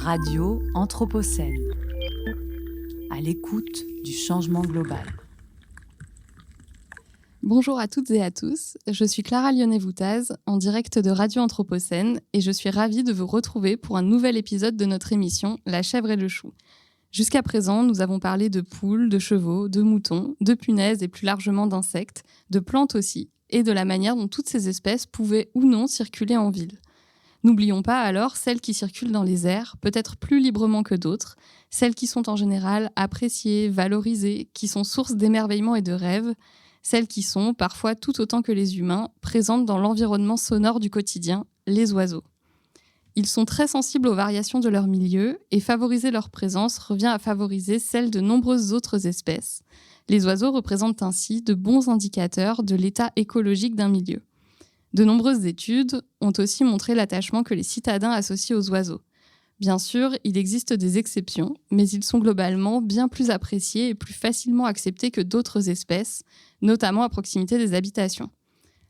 Radio Anthropocène, à l'écoute du changement global. Bonjour à toutes et à tous, je suis Clara Lyonnais-Voutaz, en direct de Radio Anthropocène, et je suis ravie de vous retrouver pour un nouvel épisode de notre émission La chèvre et le chou. Jusqu'à présent, nous avons parlé de poules, de chevaux, de moutons, de punaises et plus largement d'insectes, de plantes aussi, et de la manière dont toutes ces espèces pouvaient ou non circuler en ville. N'oublions pas alors celles qui circulent dans les airs, peut-être plus librement que d'autres, celles qui sont en général appréciées, valorisées, qui sont source d'émerveillement et de rêves, celles qui sont, parfois tout autant que les humains, présentes dans l'environnement sonore du quotidien, les oiseaux. Ils sont très sensibles aux variations de leur milieu et favoriser leur présence revient à favoriser celle de nombreuses autres espèces. Les oiseaux représentent ainsi de bons indicateurs de l'état écologique d'un milieu. De nombreuses études ont aussi montré l'attachement que les citadins associent aux oiseaux. Bien sûr, il existe des exceptions, mais ils sont globalement bien plus appréciés et plus facilement acceptés que d'autres espèces, notamment à proximité des habitations.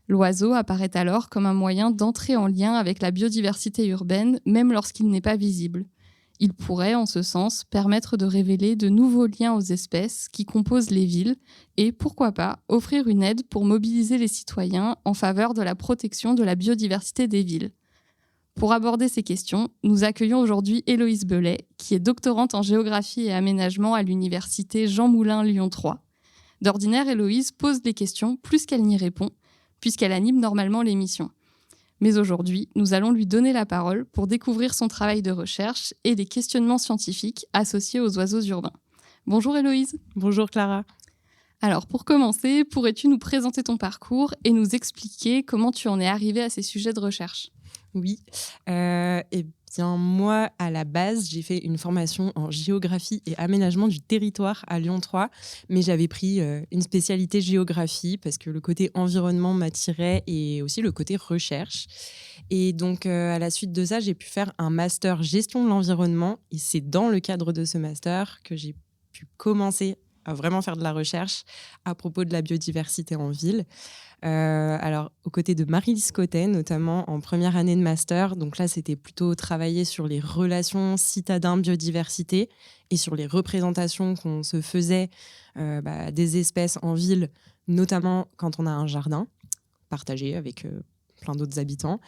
L'oiseau apparaît alors comme un moyen d'entrer en lien avec la biodiversité urbaine, même lorsqu'il n'est pas visible. Il pourrait, en ce sens, permettre de révéler de nouveaux liens aux espèces qui composent les villes et, pourquoi pas, offrir une aide pour mobiliser les citoyens en faveur de la protection de la biodiversité des villes. Pour aborder ces questions, nous accueillons aujourd'hui Héloïse Belay, qui est doctorante en géographie et aménagement à l'université Jean Moulin Lyon 3. D'ordinaire, Héloïse pose des questions plus qu'elle n'y répond, puisqu'elle anime normalement l'émission. Mais aujourd'hui, nous allons lui donner la parole pour découvrir son travail de recherche et les questionnements scientifiques associés aux oiseaux urbains. Bonjour Héloïse. Bonjour Clara. Alors pour commencer, pourrais-tu nous présenter ton parcours et nous expliquer comment tu en es arrivée à ces sujets de recherche ? Oui, eh bien moi, à la base, j'ai fait une formation en géographie et aménagement du territoire à Lyon 3, mais j'avais pris une spécialité géographie parce que le côté environnement m'attirait et aussi le côté recherche. Et donc, à la suite de ça, j'ai pu faire un master gestion de l'environnement et c'est dans le cadre de ce master que j'ai pu commencer à vraiment faire de la recherche à propos de la biodiversité en ville. Alors, aux côtés de Marie-Lise Cotet, notamment en première année de master. Donc là, c'était plutôt travailler sur les relations citadins-biodiversité et sur les représentations qu'on se faisait des espèces en ville, notamment quand on a un jardin partagé avec plein d'autres habitants.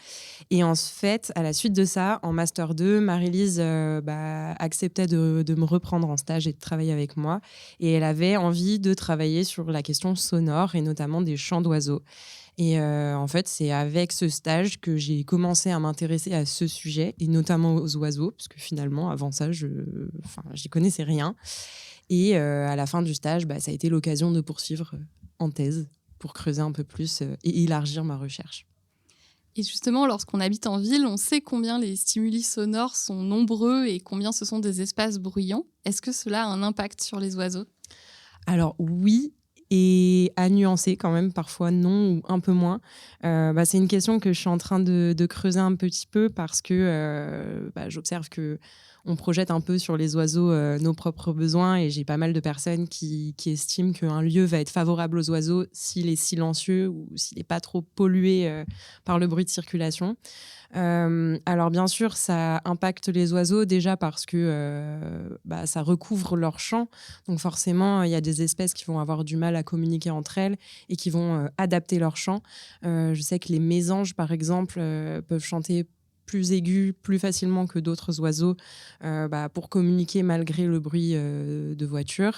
Et en fait, à la suite de ça, en Master 2, Marie-Lise acceptait de me reprendre en stage et de travailler avec moi. Et elle avait envie de travailler sur la question sonore et notamment des chants d'oiseaux. Et en fait, c'est avec ce stage que j'ai commencé à m'intéresser à ce sujet, et notamment aux oiseaux, parce que finalement, avant ça, j'y connaissais rien. Et à la fin du stage, ça a été l'occasion de poursuivre en thèse pour creuser un peu plus et élargir ma recherche. Et justement, lorsqu'on habite en ville, on sait combien les stimuli sonores sont nombreux et combien ce sont des espaces bruyants. Est-ce que cela a un impact sur les oiseaux ? Alors oui, et à nuancer quand même, parfois non ou un peu moins. C'est une question que je suis en train de creuser un petit peu parce que j'observe que on projette un peu sur les oiseaux nos propres besoins et j'ai pas mal de personnes qui estiment qu'un lieu va être favorable aux oiseaux s'il est silencieux ou s'il n'est pas trop pollué par le bruit de circulation. Alors bien sûr, ça impacte les oiseaux déjà parce que ça recouvre leur champ. Donc forcément, il y a des espèces qui vont avoir du mal à communiquer entre elles et qui vont adapter leur chant. Je sais que les mésanges, par exemple, peuvent chanter plus aigus, plus facilement que d'autres oiseaux pour communiquer malgré le bruit de voiture.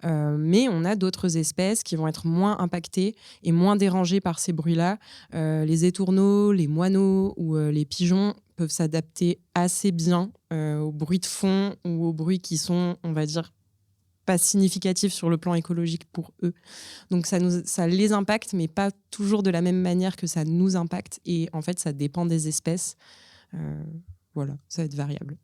Mais on a d'autres espèces qui vont être moins impactées et moins dérangées par ces bruits-là. Les étourneaux, les moineaux ou les pigeons peuvent s'adapter assez bien aux bruits de fond ou aux bruits qui sont, on va dire, pas significatifs sur le plan écologique pour eux. Donc ça les impacte, mais pas toujours de la même manière que ça nous impacte. Et en fait, ça dépend des espèces. Ça va être variable.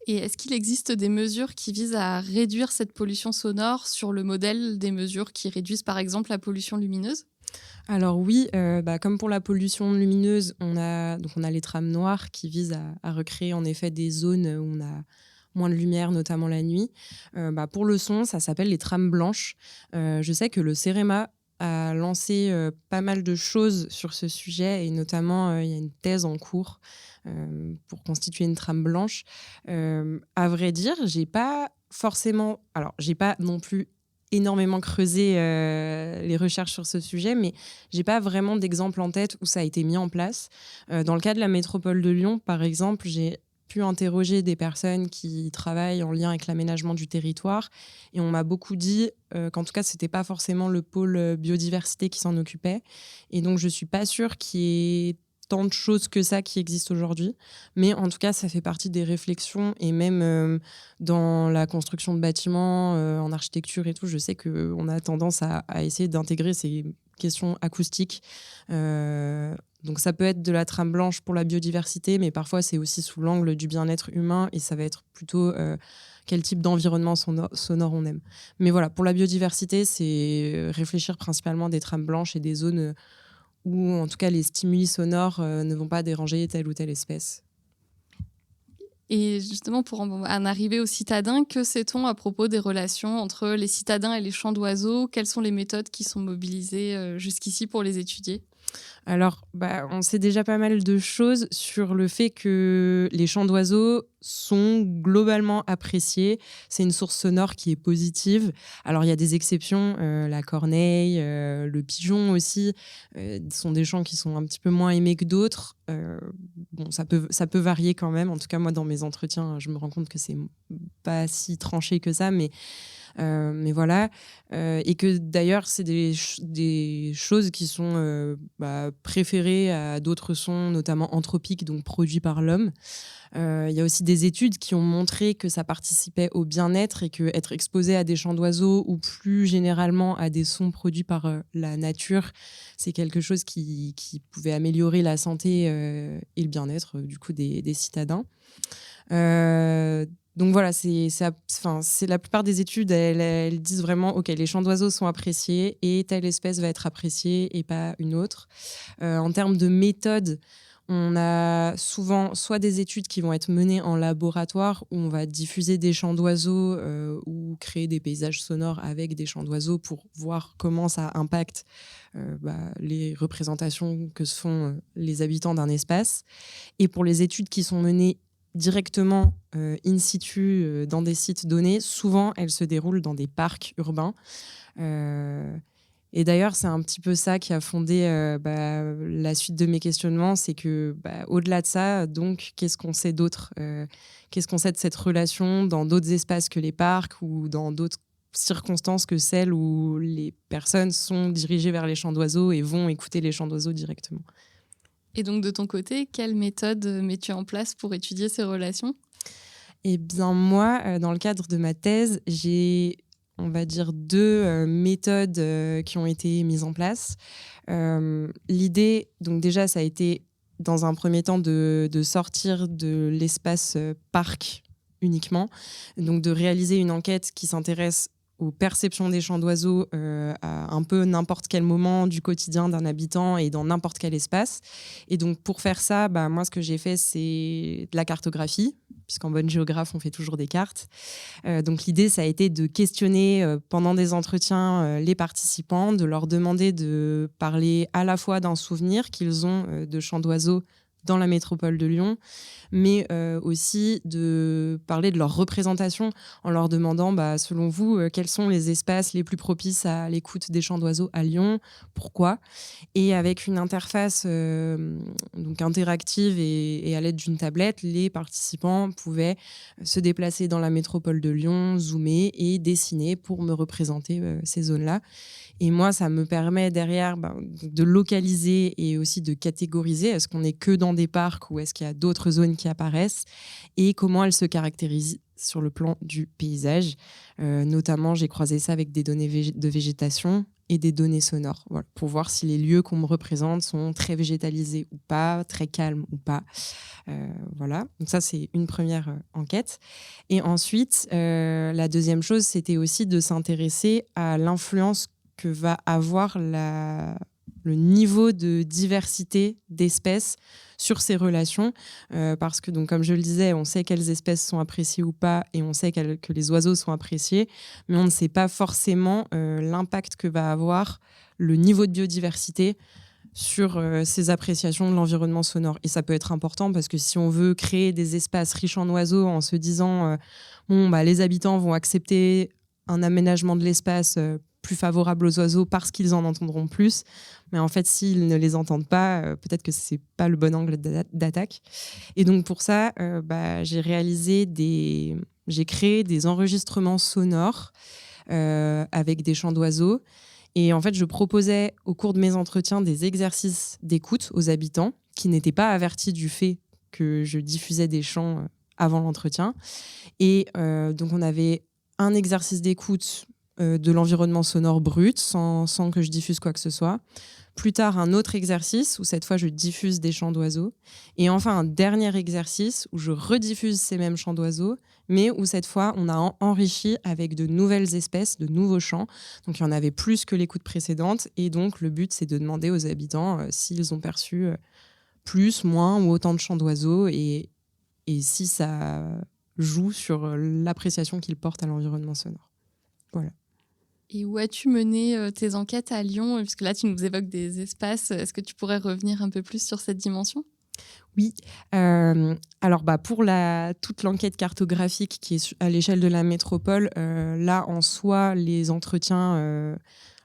Et est-ce qu'il existe des mesures qui visent à réduire cette pollution sonore sur le modèle des mesures qui réduisent par exemple la pollution lumineuse ? Alors oui, comme pour la pollution lumineuse, on a les trames noires qui visent à recréer en effet des zones où on a moins de lumière, notamment la nuit. Pour le son, ça s'appelle les trames blanches. Je sais que le CEREMA a lancé pas mal de choses sur ce sujet et notamment il y a une thèse en cours pour constituer une trame blanche. À vrai dire, j'ai pas forcément... Alors, j'ai pas non plus énormément creusé les recherches sur ce sujet, mais j'ai pas vraiment d'exemple en tête où ça a été mis en place. Dans le cas de la métropole de Lyon, par exemple, j'ai pu interroger des personnes qui travaillent en lien avec l'aménagement du territoire et on m'a beaucoup dit qu'en tout cas c'était pas forcément le pôle biodiversité qui s'en occupait et donc je suis pas sûre qu'il y ait tant de choses que ça qui existent aujourd'hui, mais en tout cas ça fait partie des réflexions et même dans la construction de bâtiments, en architecture et tout, je sais qu'on a tendance à essayer d'intégrer ces questions acoustiques. Donc ça peut être de la trame blanche pour la biodiversité, mais parfois c'est aussi sous l'angle du bien-être humain et ça va être plutôt quel type d'environnement sonore on aime. Mais voilà, pour la biodiversité, c'est réfléchir principalement des trames blanches et des zones où en tout cas les stimuli sonores ne vont pas déranger telle ou telle espèce. Et justement, pour en arriver aux citadins, que sait-on à propos des relations entre les citadins et les chants d'oiseaux ? Quelles sont les méthodes qui sont mobilisées jusqu'ici pour les étudier ? Alors, on sait déjà pas mal de choses sur le fait que les chants d'oiseaux sont globalement appréciés. C'est une source sonore qui est positive. Alors, il y a des exceptions, la corneille, le pigeon aussi, sont des chants qui sont un petit peu moins aimés que d'autres. Ça peut varier quand même. En tout cas, moi, dans mes entretiens, je me rends compte que c'est pas si tranché que ça, mais voilà. Et que d'ailleurs, c'est des choses qui sont préférées à d'autres sons, notamment anthropiques, donc produits par l'homme. Il y a aussi des études qui ont montré que ça participait au bien-être et que être exposé à des chants d'oiseaux ou plus généralement à des sons produits par la nature, c'est quelque chose qui pouvait améliorer la santé et le bien-être du coup des citadins. Donc voilà, c'est la plupart des études, elles disent vraiment, ok, les chants d'oiseaux sont appréciés et telle espèce va être appréciée et pas une autre. En termes de méthode, on a souvent soit des études qui vont être menées en laboratoire où on va diffuser des chants d'oiseaux ou créer des paysages sonores avec des chants d'oiseaux pour voir comment ça impacte les représentations que se font les habitants d'un espace. Et pour les études qui sont menées directement in situ dans des sites donnés, souvent elles se déroulent dans des parcs urbains. Et d'ailleurs, c'est un petit peu ça qui a fondé la suite de mes questionnements, c'est que au-delà de ça, donc, qu'est-ce qu'on sait d'autre ? Qu'est-ce qu'on sait de cette relation dans d'autres espaces que les parcs ou dans d'autres circonstances que celles où les personnes sont dirigées vers les chants d'oiseaux et vont écouter les chants d'oiseaux directement ? Et donc, de ton côté, quelle méthode mets-tu en place pour étudier ces relations ? Eh bien, moi, dans le cadre de ma thèse, j'ai, on va dire, deux méthodes qui ont été mises en place. L'idée, donc déjà, ça a été, dans un premier temps, de sortir de l'espace parc uniquement, donc de réaliser une enquête qui s'intéresse aux perceptions des chants d'oiseaux à un peu n'importe quel moment du quotidien d'un habitant et dans n'importe quel espace. Et donc, pour faire ça, moi, ce que j'ai fait, c'est de la cartographie, puisqu'en bonne géographe, on fait toujours des cartes. Donc, l'idée, ça a été de questionner pendant des entretiens les participants, de leur demander de parler à la fois d'un souvenir qu'ils ont de chants d'oiseaux dans la métropole de Lyon, mais aussi de parler de leur représentation en leur demandant, selon vous, quels sont les espaces les plus propices à l'écoute des chants d'oiseaux à Lyon, pourquoi ? Et avec une interface donc interactive et à l'aide d'une tablette, les participants pouvaient se déplacer dans la métropole de Lyon, zoomer et dessiner pour me représenter ces zones-là. Et moi, ça me permet derrière de localiser et aussi de catégoriser. Est-ce qu'on n'est que dans des parcs ou est-ce qu'il y a d'autres zones qui apparaissent et comment elles se caractérisent sur le plan du paysage. Notamment, j'ai croisé ça avec des données de végétation et des données sonores, voilà, pour voir si les lieux qu'on me représente sont très végétalisés ou pas, très calmes ou pas. Voilà, donc ça, c'est une première enquête. Et ensuite, la deuxième chose, c'était aussi de s'intéresser à l'influence que va avoir le niveau de diversité d'espèces sur ces relations, parce que, donc, comme je le disais, on sait quelles espèces sont appréciées ou pas, et on sait que les oiseaux sont appréciés, mais on ne sait pas forcément l'impact que va avoir le niveau de biodiversité sur ces appréciations de l'environnement sonore. Et ça peut être important parce que si on veut créer des espaces riches en oiseaux en se disant les habitants vont accepter un aménagement de l'espace plus favorable aux oiseaux parce qu'ils en entendront plus, mais en fait s'ils ne les entendent pas, peut-être que c'est pas le bon angle d'attaque. Et donc pour ça, j'ai créé des enregistrements sonores avec des chants d'oiseaux. Et en fait, je proposais au cours de mes entretiens des exercices d'écoute aux habitants qui n'étaient pas avertis du fait que je diffusais des chants avant l'entretien. Et donc, on avait un exercice d'écoute de l'environnement sonore brut, sans que je diffuse quoi que ce soit. Plus tard, un autre exercice où cette fois, je diffuse des chants d'oiseaux. Et enfin, un dernier exercice où je rediffuse ces mêmes chants d'oiseaux, mais où cette fois, on a enrichi avec de nouvelles espèces, de nouveaux chants. Donc, il y en avait plus que l'écoute précédente. Et donc, le but, c'est de demander aux habitants s'ils ont perçu plus, moins ou autant de chants d'oiseaux et si ça joue sur l'appréciation qu'ils portent à l'environnement sonore. Voilà. Et où as-tu mené tes enquêtes à Lyon? Puisque là, tu nous évoques des espaces. Est-ce que tu pourrais revenir un peu plus sur cette dimension? Oui. Alors, pour toute l'enquête cartographique qui est à l'échelle de la métropole, là, en soi, les entretiens,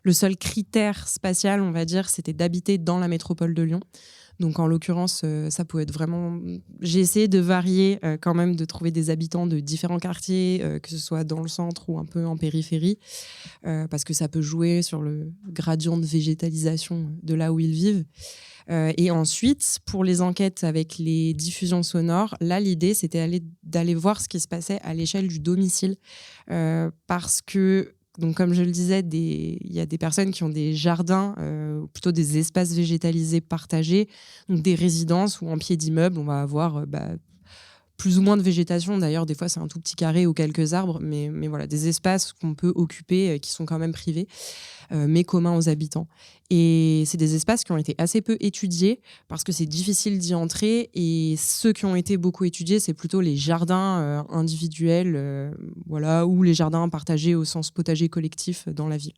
le seul critère spatial, on va dire, c'était d'habiter dans la métropole de Lyon. Donc, en l'occurrence, ça pouvait être vraiment... J'ai essayé de varier quand même, de trouver des habitants de différents quartiers, que ce soit dans le centre ou un peu en périphérie, parce que ça peut jouer sur le gradient de végétalisation de là où ils vivent. Et ensuite, pour les enquêtes avec les diffusions sonores, là, l'idée, c'était d'aller voir ce qui se passait à l'échelle du domicile. Parce que... Donc, comme je le disais, il y a des personnes qui ont des jardins, ou plutôt des espaces végétalisés partagés, donc des résidences où en pied d'immeuble, on va avoir plus ou moins de végétation. D'ailleurs, des fois, c'est un tout petit carré ou quelques arbres, mais voilà, des espaces qu'on peut occuper, qui sont quand même privés, mais communs aux habitants. Et c'est des espaces qui ont été assez peu étudiés parce que c'est difficile d'y entrer. Et ceux qui ont été beaucoup étudiés, c'est plutôt les jardins individuels, ou les jardins partagés au sens potager collectif dans la ville.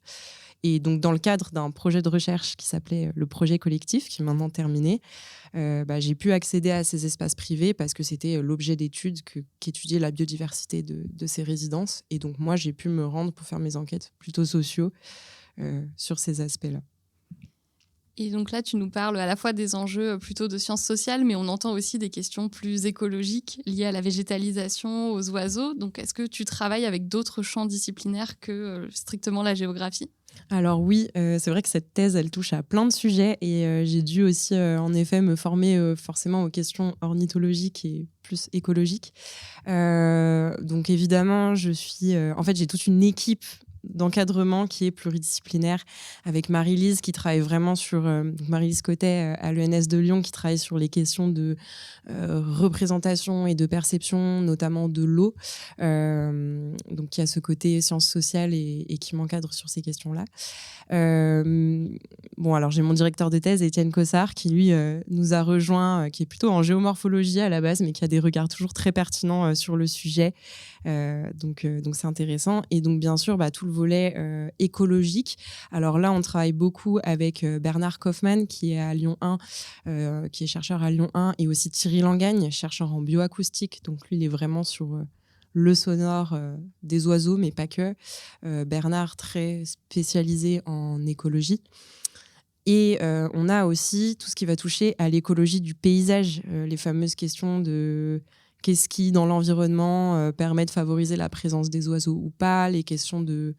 Et donc, dans le cadre d'un projet de recherche qui s'appelait le projet collectif, qui est maintenant terminé, j'ai pu accéder à ces espaces privés parce que c'était l'objet d'études qu'étudiait la biodiversité de ces résidences. Et donc, moi, j'ai pu me rendre pour faire mes enquêtes plutôt sociaux sur ces aspects-là. Et donc là, tu nous parles à la fois des enjeux plutôt de sciences sociales, mais on entend aussi des questions plus écologiques liées à la végétalisation, aux oiseaux. Donc, est-ce que tu travailles avec d'autres champs disciplinaires que strictement la géographie ? Alors oui, c'est vrai que cette thèse, elle touche à plein de sujets et j'ai dû aussi, en effet, me former forcément aux questions ornithologiques et plus écologiques. Donc évidemment, en fait, j'ai toute une équipe d'encadrement qui est pluridisciplinaire avec Marie-Lise qui travaille vraiment sur Marie-Lise Cotet à l'ENS de Lyon qui travaille sur les questions de représentation et de perception notamment de l'eau, donc qui a ce côté sciences sociales et qui m'encadre sur ces questions-là. Alors j'ai mon directeur de thèse Étienne Cossard qui lui nous a rejoint, qui est plutôt en géomorphologie à la base mais qui a des regards toujours très pertinents sur le sujet, donc c'est intéressant. Et donc bien sûr tout le volet écologique. Alors là on travaille beaucoup avec Bernard Kaufmann qui est à Lyon 1, qui est chercheur à Lyon 1, et aussi Thierry Langagne, chercheur en bioacoustique. Donc lui il est vraiment sur le sonore des oiseaux, mais pas que. Bernard, très spécialisé en écologie. Et on a aussi tout ce qui va toucher à l'écologie du paysage, les fameuses questions de qu'est-ce qui, dans l'environnement, permet de favoriser la présence des oiseaux ou pas, les questions de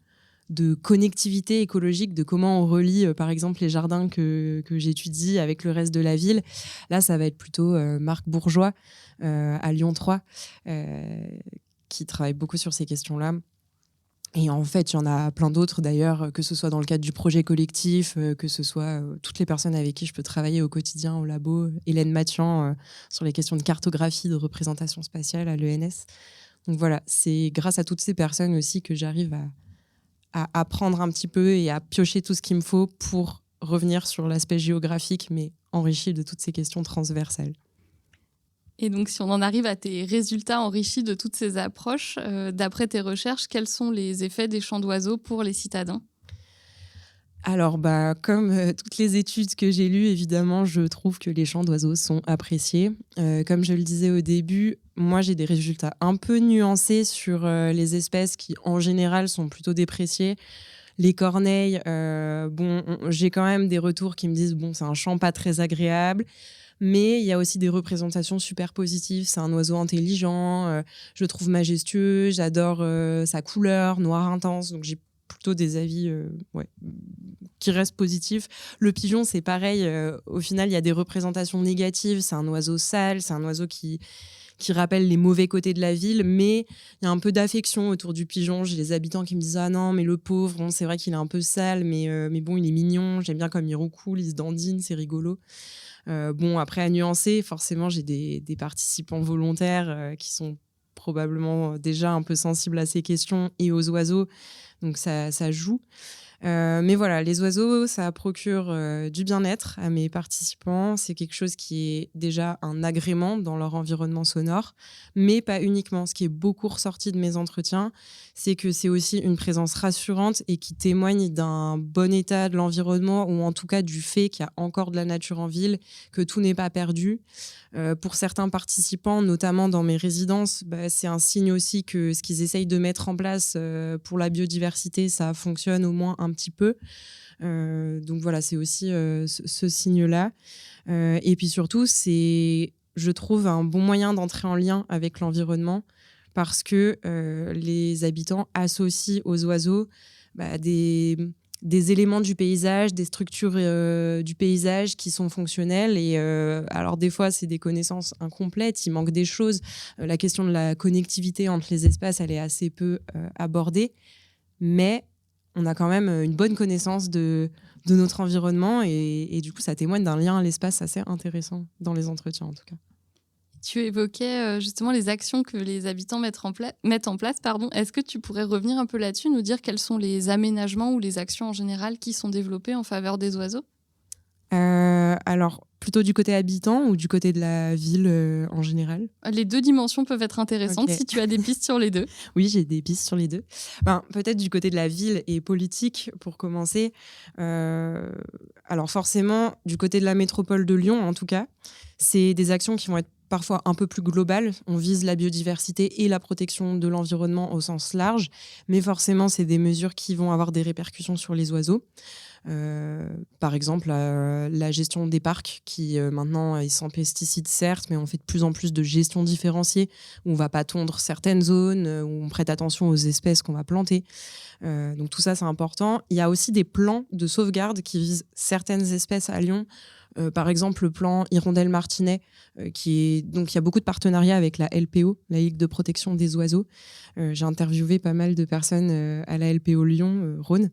connectivité écologique, de comment on relie, par exemple, les jardins que j'étudie avec le reste de la ville. Là, ça va être plutôt Marc Bourgeois, à Lyon 3, qui travaille beaucoup sur ces questions-là. Et en fait, il y en a plein d'autres d'ailleurs, que ce soit dans le cadre du projet collectif, que ce soit toutes les personnes avec qui je peux travailler au quotidien au labo. Hélène Mathian sur les questions de cartographie, de représentation spatiale à l'ENS. Donc voilà, c'est grâce à toutes ces personnes aussi que j'arrive à apprendre un petit peu et à piocher tout ce qu'il me faut pour revenir sur l'aspect géographique, mais enrichi de toutes ces questions transversales. Et donc, si on en arrive à tes résultats enrichis de toutes ces approches, d'après tes recherches, quels sont les effets des chants d'oiseaux pour les citadins ? Alors, comme toutes les études que j'ai lues, évidemment, je trouve que les chants d'oiseaux sont appréciés. Comme je le disais au début, moi, j'ai des résultats un peu nuancés sur les espèces qui, en général, sont plutôt dépréciées. Les corneilles, j'ai quand même des retours qui me disent c'est un chant pas très agréable. Mais il y a aussi des représentations super positives. C'est un oiseau intelligent, je le trouve majestueux, j'adore sa couleur, noir intense. Donc j'ai plutôt des avis qui restent positifs. Le pigeon, c'est pareil. Au final, il y a des représentations négatives. C'est un oiseau sale, c'est un oiseau qui rappelle les mauvais côtés de la ville, mais il y a un peu d'affection autour du pigeon. J'ai les habitants qui me disent « Ah non, mais le pauvre, c'est vrai qu'il est un peu sale, mais bon, il est mignon. J'aime bien comme il roucoule, il se dandine, c'est rigolo. » Après, à nuancer, forcément, j'ai des participants volontaires qui sont probablement déjà un peu sensibles à ces questions et aux oiseaux. Donc, ça joue. Mais voilà, les oiseaux, ça procure du bien-être à mes participants. C'est quelque chose qui est déjà un agrément dans leur environnement sonore, mais pas uniquement. Ce qui est beaucoup ressorti de mes entretiens, c'est que c'est aussi une présence rassurante et qui témoigne d'un bon état de l'environnement, ou en tout cas du fait qu'il y a encore de la nature en ville, que tout n'est pas perdu. Pour certains participants, notamment dans mes résidences, c'est un signe aussi que ce qu'ils essayent de mettre en place pour la biodiversité, ça fonctionne au moins un petit peu. Donc voilà, c'est aussi ce signe-là. Et puis surtout, c'est, je trouve, un bon moyen d'entrer en lien avec l'environnement, parce que les habitants associent aux oiseaux des éléments du paysage, des structures du paysage qui sont fonctionnelles. Et alors des fois, c'est des connaissances incomplètes, il manque des choses. La question de la connectivité entre les espaces, elle est assez peu abordée. Mais on a quand même une bonne connaissance de notre environnement. Et du coup, ça témoigne d'un lien à l'espace assez intéressant dans les entretiens, en tout cas. Tu évoquais justement les actions que les habitants mettent en place. Est-ce que tu pourrais revenir un peu là-dessus, nous dire quels sont les aménagements ou les actions en général qui sont développées en faveur des oiseaux ? Alors, plutôt du côté habitant ou du côté de la ville en général ? Les deux dimensions peuvent être intéressantes, si tu as des pistes sur les deux. Oui, j'ai des pistes sur les deux. Peut-être du côté de la ville et politique, pour commencer. Alors forcément, du côté de la métropole de Lyon, en tout cas, c'est des actions qui vont être parfois un peu plus globales. On vise la biodiversité et la protection de l'environnement au sens large, mais forcément, c'est des mesures qui vont avoir des répercussions sur les oiseaux. Par exemple, la gestion des parcs qui maintenant est sans pesticides, certes, mais on fait de plus en plus de gestion différenciée, où on va pas tondre certaines zones, où on prête attention aux espèces qu'on va planter. Donc tout ça, c'est important. Il y a aussi des plans de sauvegarde qui visent certaines espèces à Lyon. Par exemple, le plan Hirondelle Martinet, donc il y a beaucoup de partenariats avec la LPO, la Ligue de protection des oiseaux. J'ai interviewé pas mal de personnes à la LPO Lyon, Rhône.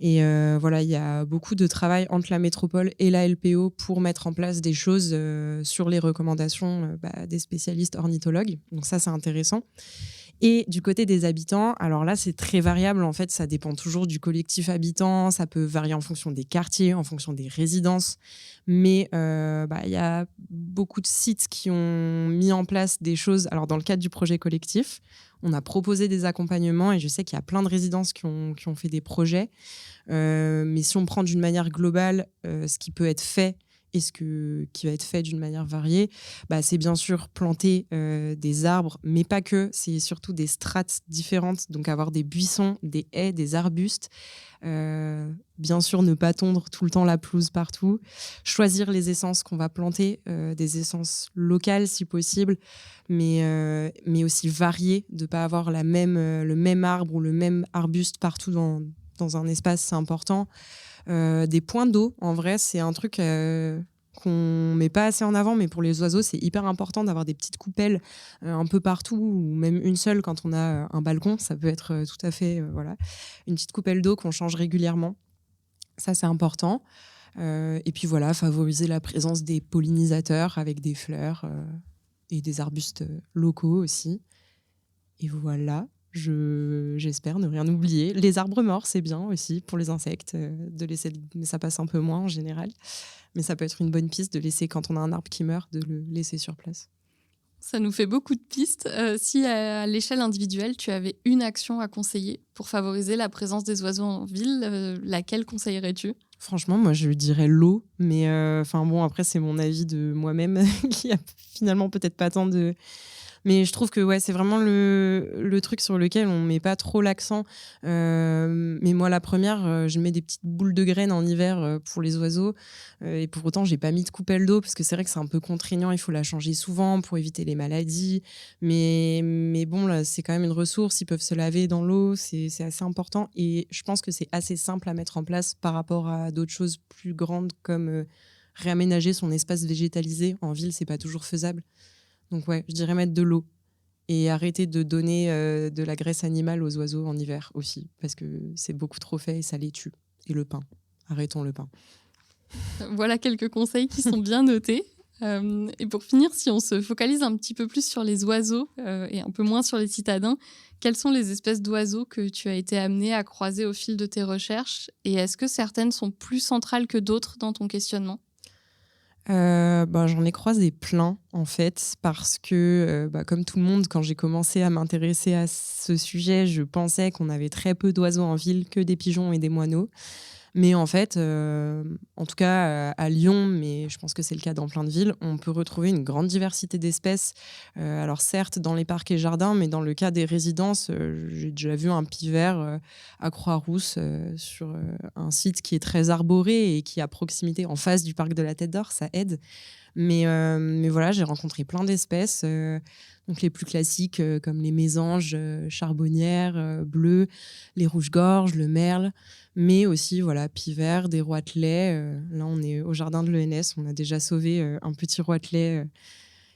Et voilà, il y a beaucoup de travail entre la métropole et la LPO pour mettre en place des choses sur les recommandations des spécialistes ornithologues. Donc ça, c'est intéressant. Et du côté des habitants, alors là, c'est très variable. En fait, ça dépend toujours du collectif habitant. Ça peut varier en fonction des quartiers, en fonction des résidences. Mais y a beaucoup de sites qui ont mis en place des choses. Alors, dans le cadre du projet collectif, on a proposé des accompagnements et je sais qu'il y a plein de résidences qui ont fait des projets. Mais si on prend d'une manière globale ce qui peut être fait et qui va être fait d'une manière variée, c'est bien sûr planter des arbres, mais pas que, c'est surtout des strates différentes, donc avoir des buissons, des haies, des arbustes. Bien sûr, ne pas tondre tout le temps la pelouse partout, choisir les essences qu'on va planter, des essences locales si possible, mais aussi variées, de ne pas avoir le même arbre ou le même arbuste partout dans un espace, c'est important. Des points d'eau, en vrai, c'est un truc qu'on met pas assez en avant, mais pour les oiseaux, c'est hyper important d'avoir des petites coupelles un peu partout, ou même une seule quand on a un balcon. Ça peut être tout à fait une petite coupelle d'eau qu'on change régulièrement. Ça, c'est important. Et puis voilà, favoriser la présence des pollinisateurs avec des fleurs et des arbustes locaux aussi. Et voilà. J'espère ne rien oublier. Les arbres morts, c'est bien aussi pour les insectes, de laisser, mais ça passe un peu moins en général. Mais ça peut être une bonne piste de laisser, quand on a un arbre qui meurt, de le laisser sur place. Ça nous fait beaucoup de pistes. Si à l'échelle individuelle, tu avais une action à conseiller pour favoriser la présence des oiseaux en ville, laquelle conseillerais-tu ? Franchement, moi, je dirais l'eau. Mais bon, après, c'est mon avis de moi-même qui a finalement peut-être pas tant de... Mais je trouve que ouais, c'est vraiment le truc sur lequel on met pas trop l'accent. Mais moi, la première, je mets des petites boules de graines en hiver pour les oiseaux. Et pour autant, j'ai pas mis de coupelle d'eau parce que c'est vrai que c'est un peu contraignant. Il faut la changer souvent pour éviter les maladies. Mais bon, là, c'est quand même une ressource. Ils peuvent se laver dans l'eau. C'est assez important. Et je pense que c'est assez simple à mettre en place par rapport à d'autres choses plus grandes comme réaménager son espace végétalisé. En ville, c'est pas toujours faisable. Donc ouais, je dirais mettre de l'eau et arrêter de donner de la graisse animale aux oiseaux en hiver aussi, parce que c'est beaucoup trop fait et ça les tue. Et le pain, arrêtons le pain. Voilà quelques conseils qui sont bien notés. Et pour finir, si on se focalise un petit peu plus sur les oiseaux et un peu moins sur les citadins, quelles sont les espèces d'oiseaux que tu as été amené à croiser au fil de tes recherches ? Et est-ce que certaines sont plus centrales que d'autres dans ton questionnement ? J'en ai croisé plein en fait parce que comme tout le monde, quand j'ai commencé à m'intéresser à ce sujet, je pensais qu'on avait très peu d'oiseaux en ville, que des pigeons et des moineaux. Mais en fait, en tout cas à Lyon, mais je pense que c'est le cas dans plein de villes, on peut retrouver une grande diversité d'espèces. Alors certes dans les parcs et jardins, mais dans le cas des résidences, j'ai déjà vu un pivert à Croix-Rousse sur un site qui est très arboré et qui est à proximité en face du parc de la Tête d'Or, ça aide. Mais voilà, j'ai rencontré plein d'espèces. Donc les plus classiques comme les mésanges, charbonnières, bleues, les rouges-gorges, le merle, mais aussi voilà, pivert, des roitelets. Là, on est au jardin de l'ENS, on a déjà sauvé un petit roitelet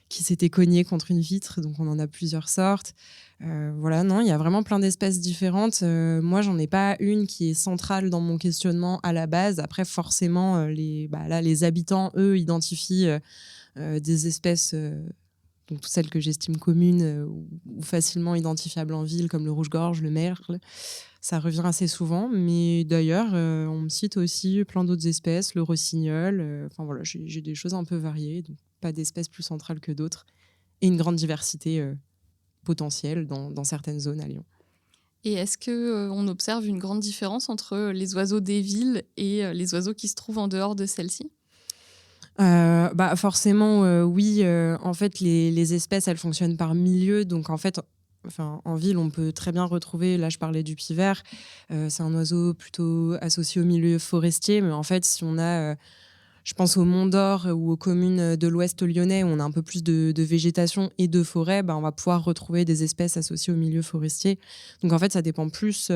qui s'était cogné contre une vitre, donc on en a plusieurs sortes. Voilà, non, il y a vraiment plein d'espèces différentes. Moi, j'en ai pas une qui est centrale dans mon questionnement à la base. Après, forcément, les habitants, eux, identifient des espèces... donc toutes celles que j'estime communes ou facilement identifiables en ville, comme le rouge-gorge, le merle, ça revient assez souvent. Mais d'ailleurs, on me cite aussi plein d'autres espèces, le rossignol. Voilà, j'ai des choses un peu variées, donc pas d'espèces plus centrales que d'autres, et une grande diversité potentielle dans certaines zones à Lyon. Et est-ce qu'on observe une grande différence entre les oiseaux des villes et les oiseaux qui se trouvent en dehors de celles-ci ? Forcément, oui. En fait, les espèces, elles fonctionnent par milieu. Donc, en fait, en ville, on peut très bien retrouver, là, je parlais du pivert. C'est un oiseau plutôt associé au milieu forestier. Mais en fait, si on a, je pense au Mont d'Or ou aux communes de l'Ouest lyonnais, où on a un peu plus de végétation et de forêt, on va pouvoir retrouver des espèces associées au milieu forestier. Donc, en fait, ça dépend plus...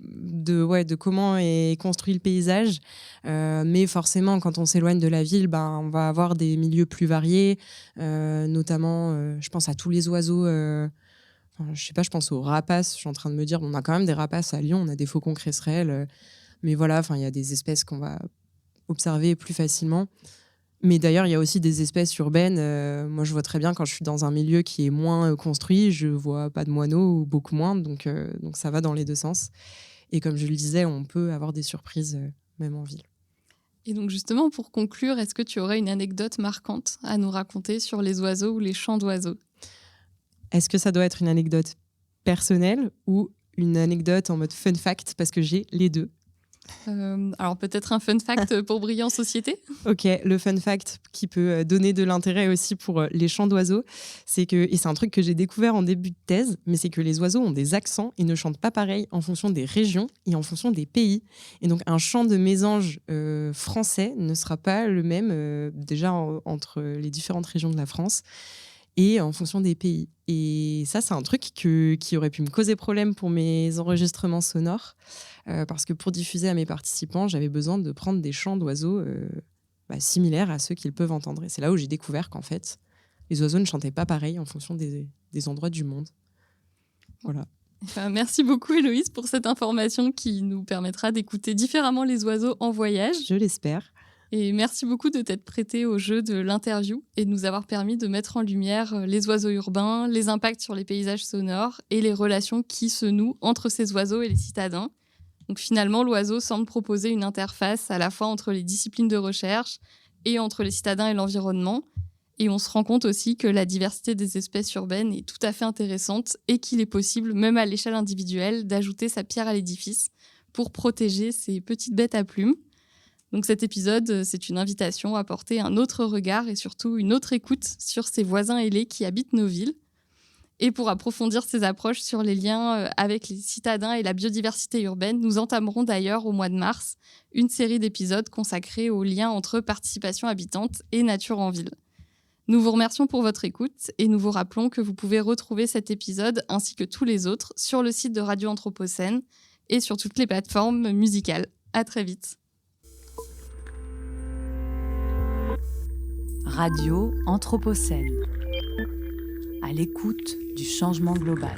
de comment est construit le paysage. Mais forcément, quand on s'éloigne de la ville, on va avoir des milieux plus variés, notamment, je pense à tous les oiseaux. Je sais pas, je pense aux rapaces. Je suis en train de me dire, on a quand même des rapaces à Lyon, on a des faucons cresserelles. Mais voilà, il y a des espèces qu'on va observer plus facilement. Mais d'ailleurs, il y a aussi des espèces urbaines. Moi, je vois très bien quand je suis dans un milieu qui est moins construit, je vois pas de moineaux ou beaucoup moins. Donc ça va dans les deux sens. Et comme je le disais, on peut avoir des surprises même en ville. Et donc justement, pour conclure, est-ce que tu aurais une anecdote marquante à nous raconter sur les oiseaux ou les chants d'oiseaux ? Est-ce que ça doit être une anecdote personnelle ou une anecdote en mode fun fact ? Parce que j'ai les deux. Alors peut-être un fun fact pour briller en société ? Ok, le fun fact qui peut donner de l'intérêt aussi pour les chants d'oiseaux, c'est que, et c'est un truc que j'ai découvert en début de thèse, mais c'est que les oiseaux ont des accents et ne chantent pas pareil en fonction des régions et en fonction des pays. Et donc un chant de mésange français ne sera pas le même déjà entre les différentes régions de la France et en fonction des pays. Et ça, c'est un truc qui aurait pu me causer problème pour mes enregistrements sonores, parce que pour diffuser à mes participants, j'avais besoin de prendre des chants d'oiseaux similaires à ceux qu'ils peuvent entendre. Et c'est là où j'ai découvert qu'en fait, les oiseaux ne chantaient pas pareil en fonction des endroits du monde. Voilà. Merci beaucoup Héloïse pour cette information qui nous permettra d'écouter différemment les oiseaux en voyage. Je l'espère. Et merci beaucoup de t'être prêté au jeu de l'interview et de nous avoir permis de mettre en lumière les oiseaux urbains, les impacts sur les paysages sonores et les relations qui se nouent entre ces oiseaux et les citadins. Donc finalement, l'oiseau semble proposer une interface à la fois entre les disciplines de recherche et entre les citadins et l'environnement. Et on se rend compte aussi que la diversité des espèces urbaines est tout à fait intéressante et qu'il est possible, même à l'échelle individuelle, d'ajouter sa pierre à l'édifice pour protéger ces petites bêtes à plumes. Donc cet épisode, c'est une invitation à porter un autre regard et surtout une autre écoute sur ces voisins ailés qui habitent nos villes. Et pour approfondir ces approches sur les liens avec les citadins et la biodiversité urbaine, nous entamerons d'ailleurs au mois de mars une série d'épisodes consacrés aux liens entre participation habitante et nature en ville. Nous vous remercions pour votre écoute et nous vous rappelons que vous pouvez retrouver cet épisode ainsi que tous les autres sur le site de Radio Anthropocène et sur toutes les plateformes musicales. À très vite. Radio Anthropocène. À l'écoute du changement global.